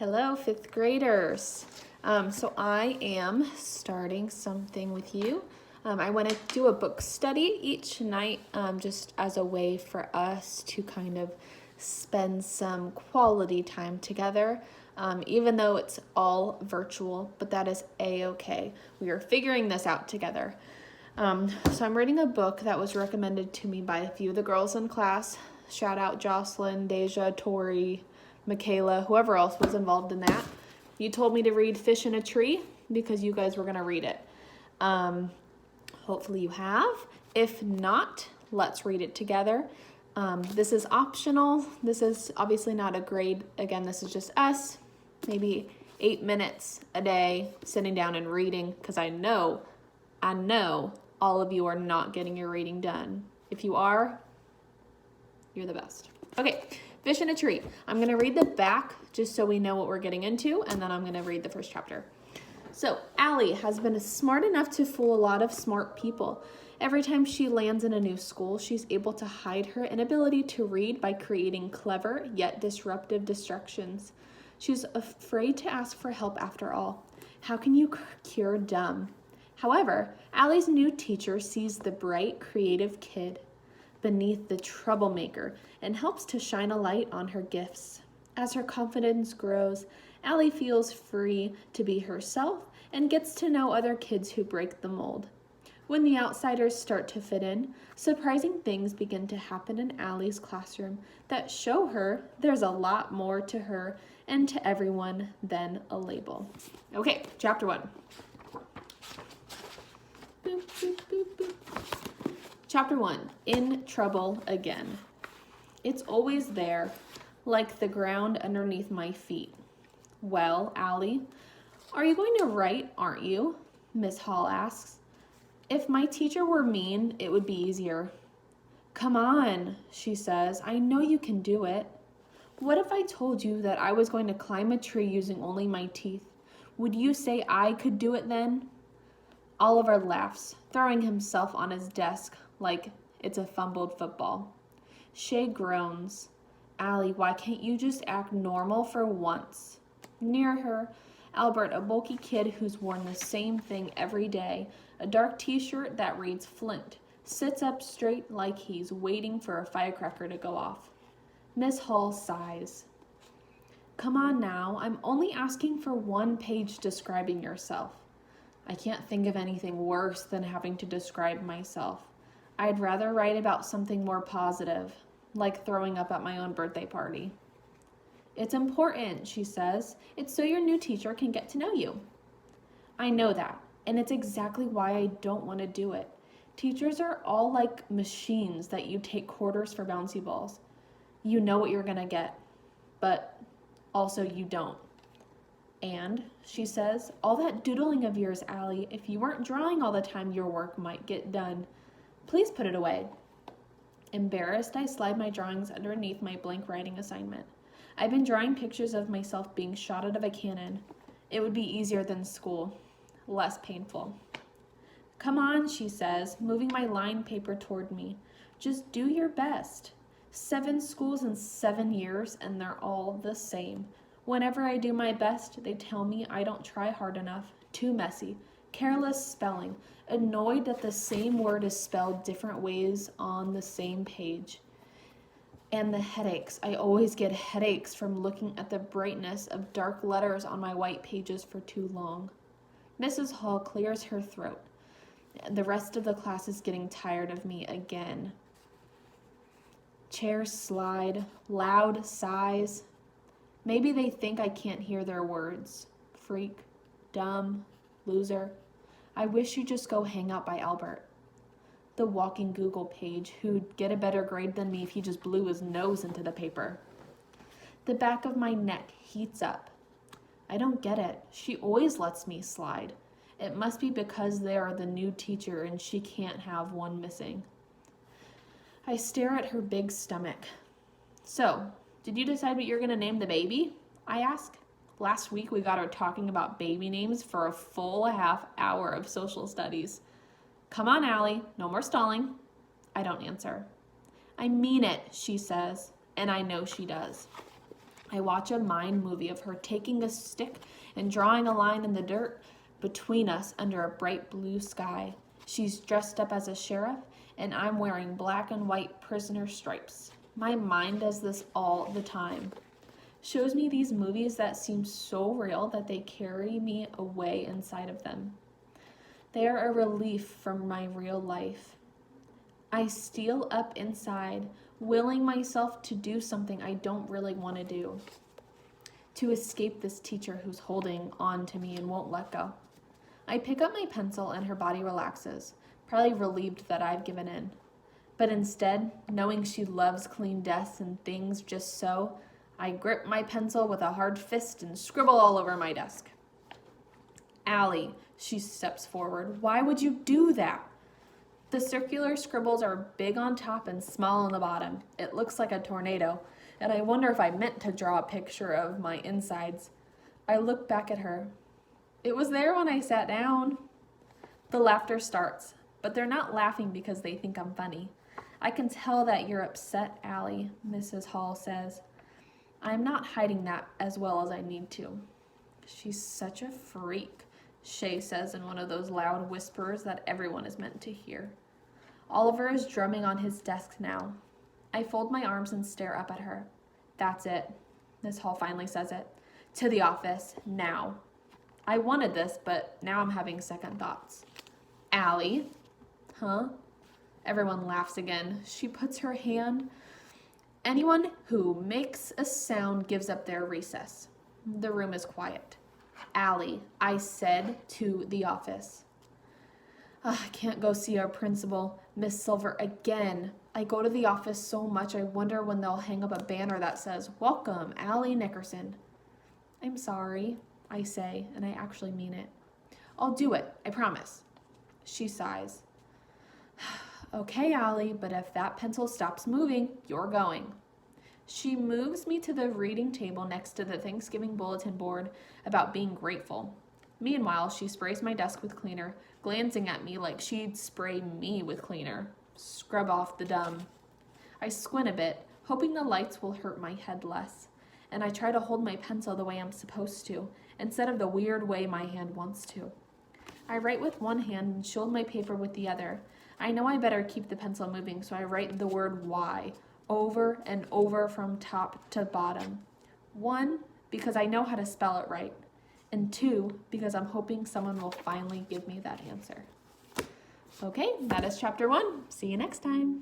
Hello, fifth graders. So I am starting something with you. I want to do a book study each night just as a way for us to kind of spend some quality time together, even though it's all virtual, but that is a-okay. We are figuring this out together. So I'm reading a book that was recommended to me by a few of the girls in class. Shout out Jocelyn, Deja, Tori, Michaela, whoever else was involved in that. You told me to read Fish in a Tree because you guys were going to read it. Hopefully you have. If not, let's read it together. This is optional. This is obviously not a grade. Again, this is just us. Maybe 8 minutes a day sitting down and reading because I know all of you are not getting your reading done. If you are, you're the best. Okay, Fish in a Tree. I'm going to read the back just so we know what we're getting into, and then I'm going to read the first chapter. So, Allie has been smart enough to fool a lot of smart people. Every time she lands in a new school, she's able to hide her inability to read by creating clever yet disruptive distractions. She's afraid to ask for help after all. How can you cure dumb? However, Allie's new teacher sees the bright, creative kid beneath the troublemaker and helps to shine a light on her gifts. As her confidence grows, Allie feels free to be herself and gets to know other kids who break the mold. When the outsiders start to fit in, surprising things begin to happen in Allie's classroom that show her there's a lot more to her and to everyone than a label. Okay, chapter 1. Boop, boop, boop, boop. Chapter 1, In Trouble Again. It's always there, like the ground underneath my feet. Well, Allie, are you going to write, aren't you? Miss Hall asks. If my teacher were mean, it would be easier. Come on, she says. I know you can do it. What if I told you that I was going to climb a tree using only my teeth? Would you say I could do it then? Oliver laughs, throwing himself on his desk like it's a fumbled football. Shay groans. Allie, why can't you just act normal for once? Near her, Albert, a bulky kid who's worn the same thing every day, a dark t-shirt that reads Flint, sits up straight like he's waiting for a firecracker to go off. Miss Hall sighs. Come on now, I'm only asking for 1 page describing yourself. I can't think of anything worse than having to describe myself. I'd rather write about something more positive, like throwing up at my own birthday party. It's important, she says. It's so your new teacher can get to know you. I know that, and it's exactly why I don't want to do it. Teachers are all like machines that you take quarters for bouncy balls. You know what you're going to get, but also you don't. And, she says, all that doodling of yours, Allie, if you weren't drawing all the time, your work might get done. Please put it away. Embarrassed, I slide my drawings underneath my blank writing assignment. I've been drawing pictures of myself being shot out of a cannon. It would be easier than school, less painful. Come on, she says, moving my lined paper toward me. Just do your best. 7 schools in 7 years, and they're all the same. Whenever I do my best, they tell me I don't try hard enough, too messy, careless spelling, annoyed that the same word is spelled different ways on the same page. And the headaches. I always get headaches from looking at the brightness of dark letters on my white pages for too long. Mrs. Hall clears her throat. The rest of the class is getting tired of me again. Chairs slide, loud sighs. Maybe they think I can't hear their words. Freak, dumb, loser. I wish you'd just go hang out by Albert, the walking Google page, who'd get a better grade than me if he just blew his nose into the paper. The back of my neck heats up. I don't get it. She always lets me slide. It must be because they are the new teacher and she can't have one missing. I stare at her big stomach. So, did you decide what you're going to name the baby? I ask. Last week we got her talking about baby names for a full half hour of social studies. Come on, Allie, no more stalling. I don't answer. I mean it, she says, and I know she does. I watch a mind movie of her taking a stick and drawing a line in the dirt between us under a bright blue sky. She's dressed up as a sheriff, and I'm wearing black and white prisoner stripes. My mind does this all the time. Shows me these movies that seem so real that they carry me away inside of them. They are a relief from my real life. I steal up inside, willing myself to do something I don't really want to do, to escape this teacher who's holding on to me and won't let go. I pick up my pencil and her body relaxes, probably relieved that I've given in. But instead, knowing she loves clean desks and things just so, I grip my pencil with a hard fist and scribble all over my desk. Allie, she steps forward. Why would you do that? The circular scribbles are big on top and small on the bottom. It looks like a tornado, and I wonder if I meant to draw a picture of my insides. I look back at her. It was there when I sat down. The laughter starts, but they're not laughing because they think I'm funny. I can tell that you're upset, Allie, Mrs. Hall says. I'm not hiding that as well as I need to. She's such a freak, Shay says in one of those loud whispers that everyone is meant to hear. Oliver is drumming on his desk now. I fold my arms and stare up at her. That's it. Miss Hall finally says it. To the office, now. I wanted this, but now I'm having second thoughts. Allie? Huh? Everyone laughs again. She puts her hand. Anyone who makes a sound gives up their recess. The room is quiet. Allie, I said to the office. I can't go see our principal, Miss Silver, again. I go to the office so much I wonder when they'll hang up a banner that says, Welcome, Allie Nickerson. I'm sorry, I say, and I actually mean it. I'll do it, I promise. She sighs. Okay, Allie, but if that pencil stops moving, you're going. She moves me to the reading table next to the Thanksgiving bulletin board about being grateful. Meanwhile, she sprays my desk with cleaner, glancing at me like she'd spray me with cleaner. Scrub off the dumb. I squint a bit, hoping the lights will hurt my head less, and I try to hold my pencil the way I'm supposed to, instead of the weird way my hand wants to. I write with one hand and shield my paper with the other. I know I better keep the pencil moving, so I write the word why over and over from top to bottom. 1, because I know how to spell it right, and 2, because I'm hoping someone will finally give me that answer. Okay, that is chapter 1. See you next time.